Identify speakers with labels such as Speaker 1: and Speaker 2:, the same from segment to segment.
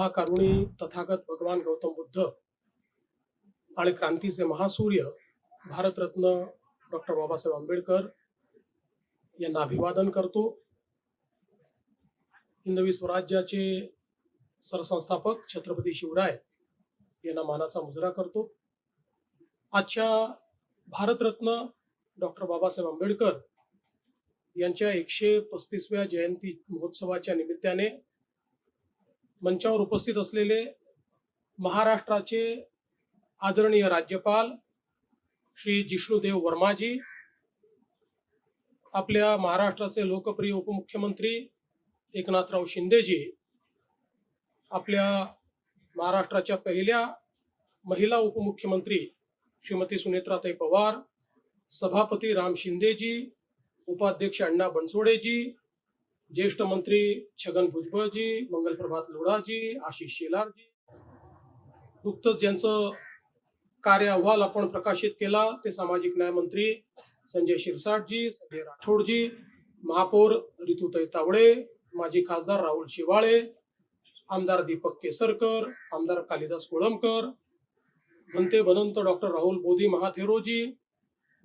Speaker 1: महाकारुणी तथागत भगवान गौतम बुद्ध आणि क्रांतीचे महासूर्य भारतरत्न डॉक्टर बाबासाहेब आंबेडकर यांना अभिवादन करतो. हिंदवी स्वराज्याचे सरसंस्थापक छत्रपती शिवराय यांना मानाचा मुजरा करतो. आजच्या भारतरत्न डॉक्टर बाबासाहेब आंबेडकर यांच्या 135व्या जयंती महोत्सवाच्या निमित्ताने मंचावर उपस्थित असलेले महाराष्ट्राचे आदरणीय राज्यपाल श्री जिष्णुदेव वर्माजी, आपल्या महाराष्ट्राचे लोकप्रिय उपमुख्यमंत्री एकनाथराव शिंदेजी, आपल्या महाराष्ट्राच्या पहिल्या महिला उपमुख्यमंत्री श्रीमती सुनेत्राताई पवार, सभापती राम शिंदेजी, उपाध्यक्ष अण्णा बनसोडेजी, ज्येष्ठ मंत्री छगन भुजबळजी, मंगलप्रभात लोढाजी, आशिष शेलारजी. नुकतंच ज्यांचं कार्य अहवाल आपण प्रकाशित केला ते सामाजिक न्याय मंत्री संजय शिरसाटजी, संजय राठोडजी, महापौर ऋतुताई तावडे, माजी खासदार राहुल शेवाळे, आमदार दीपक केसरकर, आमदार कालिदास कोळंबकर, भंते भनंत डॉक्टर राहुल बोधी महाथेरोजी,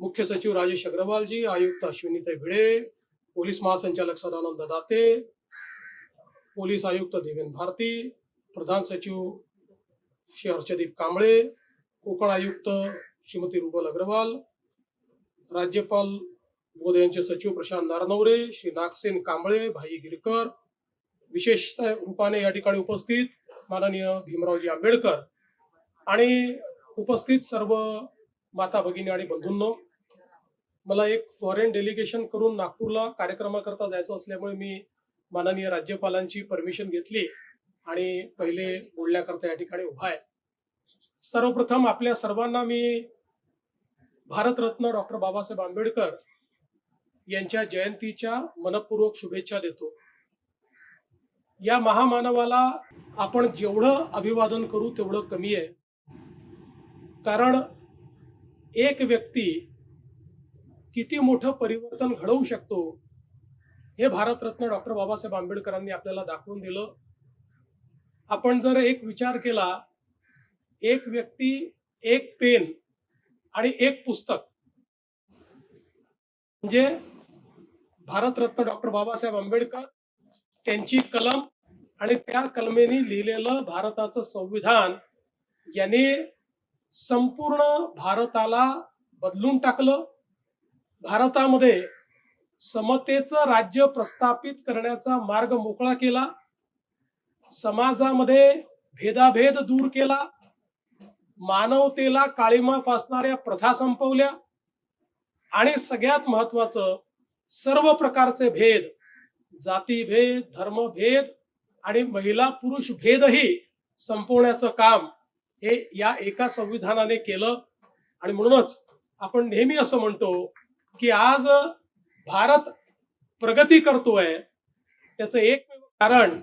Speaker 1: मुख्य सचिव राजेश अग्रवालजी, आयुक्त अश्विनीताई भिडे, पोलीस महासंचालक सदानंद दाते, पोलीस आयुक्त देवेंद्र भारती, प्रधान सचिव श्री हर्षदीप कांबळे, कोकण आयुक्त श्रीमती रुबल अग्रवाल, राज्यपाल बोध यांचे सचिव प्रशांत नारनवरे, श्री नागसेन कांबळे, भाई गिरकर, विशेष रूपाने या ठिकाणी उपस्थित माननीय भीमरावजी आंबेडकर आणि उपस्थित सर्व माता भगिनी आणि बंधूंनो, मला एक फॉरेन डेलिगेशन करून नागपूरला कार्यक्रमाकरता जायचं असल्यामुळे मी माननीय राज्यपालांची परमिशन घेतली आणि पहिले बोलण्याकरता या ठिकाणी उभा आहे. सर्वप्रथम आपल्या सर्वांना मी भारतरत्न डॉक्टर बाबासाहेब आंबेडकर यांच्या जयंतीच्या मनपूर्वक शुभेच्छा देतो. या महामानवाला आपण जेवढं अभिवादन करू तेवढं कमी आहे, कारण एक व्यक्ती किती मोठं परिवर्तन घडवू शकतो हे भारतरत्न डॉक्टर बाबासाहेब आंबेडकरांनी आपल्याला दाखवून दिलं. आपण जर एक विचार केला, एक व्यक्ती, एक पेन आणि एक पुस्तक, म्हणजे भारतरत्न डॉक्टर बाबासाहेब आंबेडकर, त्यांची कलम आणि त्या कलमेने लिहिलेलं भारताचं संविधान याने संपूर्ण भारताला बदलून टाकलं. भारतामध्ये समतेचं राज्य प्रस्थापित करण्याचा मार्ग मोकळा केला. समाजामध्ये भेदाभेद दूर केला. मानवतेला काळिमा फासणाऱ्या प्रथा संपवल्या आणि सगळ्यात महत्वाचं, सर्व प्रकारचे भेद, जातीभेद, धर्मभेद आणि महिला पुरुष भेदही संपवण्याचं काम हे या एका संविधानाने केलं. आणि म्हणूनच आपण नेहमी असं म्हणतो की आज भारत प्रगती करतोय, त्याचं एकमेव कारण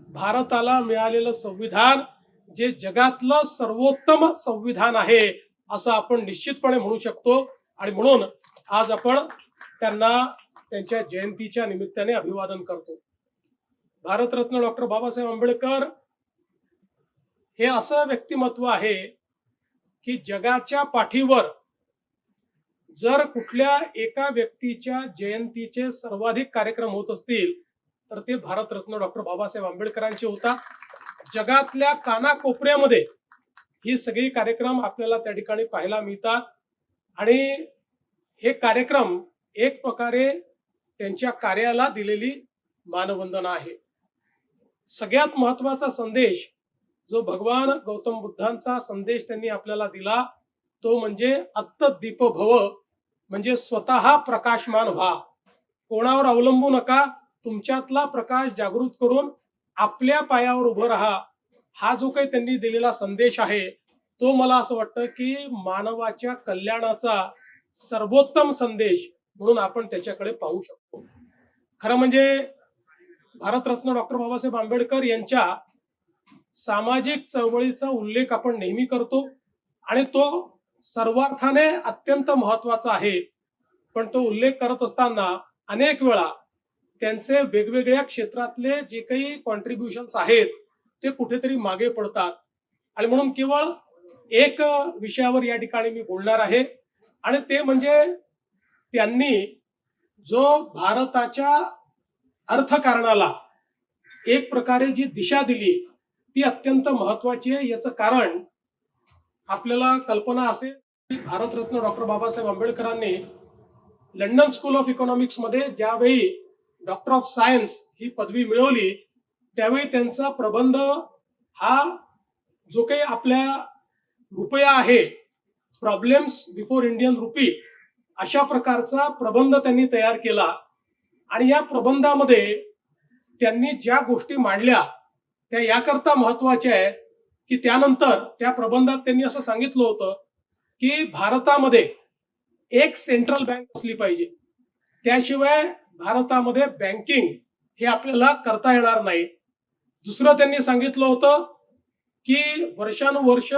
Speaker 1: भारताला मिळालेलं संविधान जे जगातलं सर्वोत्तम संविधान आहे असं आपण निश्चितपणे म्हणू शकतो. आणि म्हणून आज आपण त्यांना त्यांच्या जयंतीच्या निमित्ताने अभिवादन करतो. भारतरत्न डॉक्टर बाबासाहेब आंबेडकर हे असं व्यक्तिमत्व आहे की जगाच्या पाठीवर जर कुठल्या एका व्यक्तीच्या जयंतीचे सर्वाधिक कार्यक्रम होत असतील तर ते भारतरत्न डॉक्टर बाबासाहेब आंबेडकरांचे होतात. जगातल्या कानाकोपऱ्यामध्ये ही सगळी कार्यक्रम आपल्याला त्या ठिकाणी पाहायला मिळतात आणि हे कार्यक्रम एक प्रकारे त्यांच्या कार्याला दिलेली मानवंदना आहे. सगळ्यात महत्वाचा संदेश जो भगवान गौतम बुद्धांचा संदेश त्यांनी आपल्याला दिला तो म्हणजे अत्तदीप भव, म्हणजे स्वतः प्रकाशमान व्हा, कोणावर अवलंबू नका, तुमच्यातला प्रकाश जागृत करून आपल्या पायावर उभं राहा. हा जो काही त्यांनी दिलेला संदेश आहे तो मला असं वाटतं की मानवाच्या कल्याणाचा सर्वोत्तम संदेश म्हणून आपण त्याच्याकडे पाहू शकतो. खरं म्हणजे भारतरत्न डॉक्टर बाबासाहेब आंबेडकर यांच्या सामाजिक चळवळीचा उल्लेख आपण नेहमी करतो आणि तो सर्वार्थाने अत्यंत महत्वाचा आहे. पण तो उल्लेख करत असताना अनेक वेळा त्यांचे वेगवेगळ्या क्षेत्रातले जे काही कॉन्ट्रीब्युशन्स आहेत ते कुठेतरी मागे पडतात. आणि म्हणून केवळ एक विषयावर या ठिकाणी मी बोलणार आहे, आणि ते म्हणजे त्यांनी जो भारताच्या अर्थकारणाला एक प्रकारे जी दिशा दिली ती अत्यंत महत्वाची आहे. याचं कारण आपल्याला कल्पना असेल की भारतरत्न डॉक्टर बाबासाहेब आंबेडकरांनी लंडन स्कूल ऑफ इकॉनॉमिक्स मध्ये ज्यावेळी डॉक्टर ऑफ सायन्स ही पदवी मिळवली, त्यावेळी त्यांचा प्रबंध हा जो काही आपल्या रुपया आहे, प्रॉब्लेम्स बिफोर इंडियन रुपी, अशा प्रकारचा प्रबंध त्यांनी तयार केला. आणि या प्रबंधामध्ये त्यांनी ज्या गोष्टी मांडल्या त्या याकरता महत्वाच्या आहेत की त्यानंतर त्या प्रबंधात त्यांनी असं सांगितलं होतं की भारतामध्ये एक सेंट्रल बँक असली पाहिजे, त्याशिवाय भारतामध्ये बँकिंग हे आपल्याला करता येणार नाही. दुसरं त्यांनी सांगितलं होतं की वर्षानुवर्ष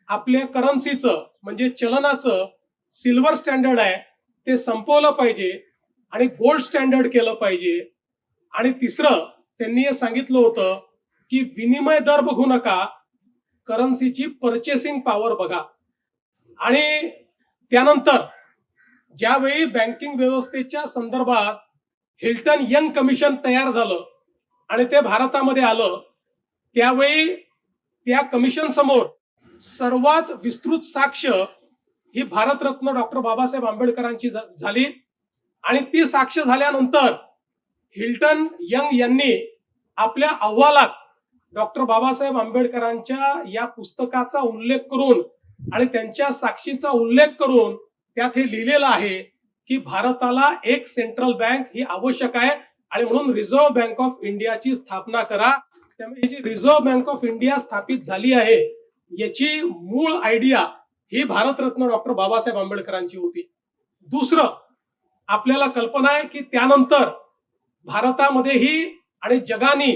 Speaker 1: आपल्या करन्सीचं म्हणजे चलनाचं सिल्वर स्टँडर्ड आहे ते संपवलं पाहिजे आणि गोल्ड स्टँडर्ड केलं पाहिजे. आणि तिसरं त्यांनी हे सांगितलं होतं की विनिमय दर बघू नका, करन्सीची पर्चेसिंग पॉवर बघा. आणि त्यानंतर ज्यावेळी बँकिंग व्यवस्थेच्या संदर्भात हिल्टन यंग कमिशन तयार झालं आणि ते भारतामध्ये आलं, त्यावेळी त्या कमिशन समोर सर्वात विस्तृत साक्ष ही भारतरत्न डॉक्टर बाबासाहेब आंबेडकरांची झाली. आणि ती साक्ष झाल्यानंतर हिल्टन यंग यांनी आपल्या अहवालात डॉक्टर बाबासाहेब आंबेडकरांच्या या पुस्तकाचा उल्लेख करून आणि त्यांच्या साक्षीचा उल्लेख करून त्यात हे लिहिलेलं आहे की भारताला एक सेंट्रल बँक ही आवश्यक आहे आणि म्हणून रिझर्व्ह बँक ऑफ इंडियाची स्थापना करा. त्यामुळे जी रिझर्व्ह बँक ऑफ इंडिया स्थापित झाली आहे याची मूळ आयडिया ही भारतरत्न डॉक्टर बाबासाहेब आंबेडकरांची होती. दुसरं आपल्याला कल्पना आहे की त्यानंतर भारतामध्येही आणि जगाने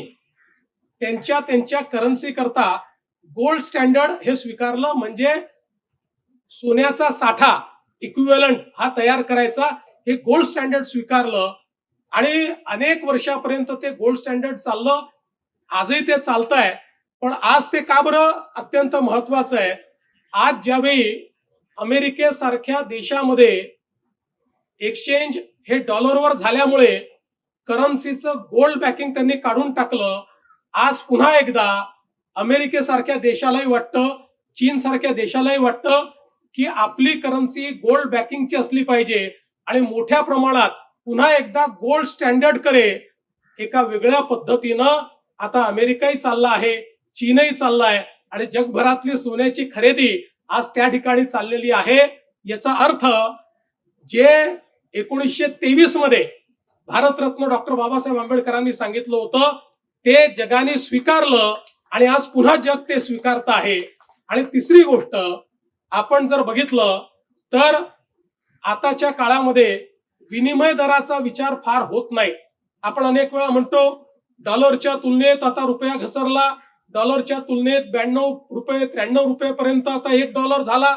Speaker 1: त्यांच्या करन्सी करता गोल्ड स्टँडर्ड हे स्वीकारलं. म्हणजे सोन्याचा साठा इक्विव्हॅलंट हा तयार करायचा, हे गोल्ड स्टँडर्ड स्वीकारलं आणि अनेक वर्षापर्यंत ते गोल्ड स्टँडर्ड चाललं. आजही ते चालतंय. पण आज ते का बरं अत्यंत महत्वाचं आहे? आज ज्यावेळी अमेरिकेसारख्या देशामध्ये एक्सचेंज हे डॉलरवर झाल्यामुळे करन्सीचं गोल्ड बॅकिंग त्यांनी काढून टाकलं. आज पुन्हा एकदा अमेरिकेसारख्या देशालाही वाटतं, चीन सारख्या देशालाही वाटतं की आपली करन्सी गोल्ड बॅकिंगची असली पाहिजे आणि मोठ्या प्रमाणात पुन्हा एकदा गोल्ड स्टँडर्ड करे. एका वेगळ्या पद्धतीनं आता अमेरिकाही चालला आहे, चीनही चालला आहे आणि जगभरातली सोन्याची खरेदी आज त्या ठिकाणी चाललेली आहे. याचा अर्थ जे 1923 मध्ये भारतरत्न डॉक्टर बाबासाहेब आंबेडकरांनी सांगितलं होतं ते जगाने स्वीकारलं आणि आज पुन्हा जग ते स्वीकारत आहे. आणि तिसरी गोष्ट आपण जर बघितलं तर आताच्या काळामध्ये विनिमय दराचा विचार फार होत नाही. आपण अनेक वेळा म्हणतो डॉलरच्या तुलनेत आता रुपया घसरला, डॉलरच्या तुलनेत 92 रुपये 93 रुपयेपर्यंत आता $1 झाला.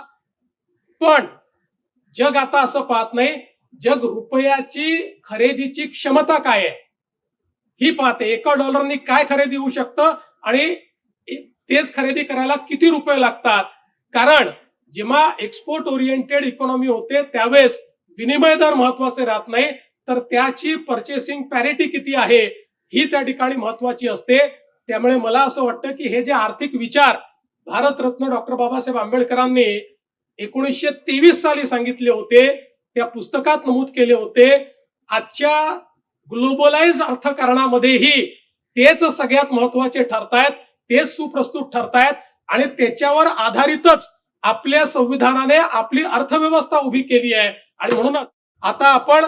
Speaker 1: पण जग आता असं पाहत नाही. जग रुपयाची खरेदीची क्षमता काय आहे ही पाहते. $1 काय खरेदी होऊ शकतं आणि तेच खरेदी करायला किती रुपये लागतात. कारण जेव्हा एक्सपोर्ट ओरिएंटेड इकॉनॉमी होते त्यावेळेस विनिमय दर महत्वाचे राहत नाही, तर त्याची पर्चेसिंग पॅरिटी किती आहे ही त्या ठिकाणी महत्वाची असते. त्यामुळे मला असं वाटतं की हे जे आर्थिक विचार भारतरत्न डॉक्टर बाबासाहेब आंबेडकरांनी 1923 साली सांगितले होते, त्या पुस्तकात नमूद केले होते, आजच्या ग्लोबलाइज्ड अर्थकारणामध्येही तेच सगळ्यात महत्वाचे ठरतायत, तेच सुप्रस्तुत ठरतायत आणि त्याच्यावर आधारितच आपल्या संविधानाने आपली अर्थव्यवस्था उभी केली आहे. आणि म्हणूनच आता आपण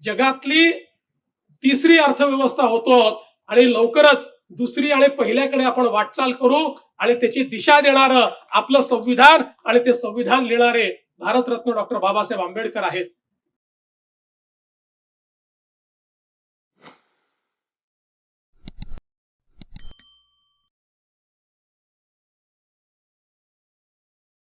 Speaker 1: जगातली तिसरी अर्थव्यवस्था होतो आणि लवकरच दुसरी आणि पहिल्याकडे आपण वाटचाल करू आणि त्याची दिशा देणारं आपलं संविधान आणि ते संविधान लिहिणारे भारतरत्न डॉक्टर बाबासाहेब आंबेडकर आहेत.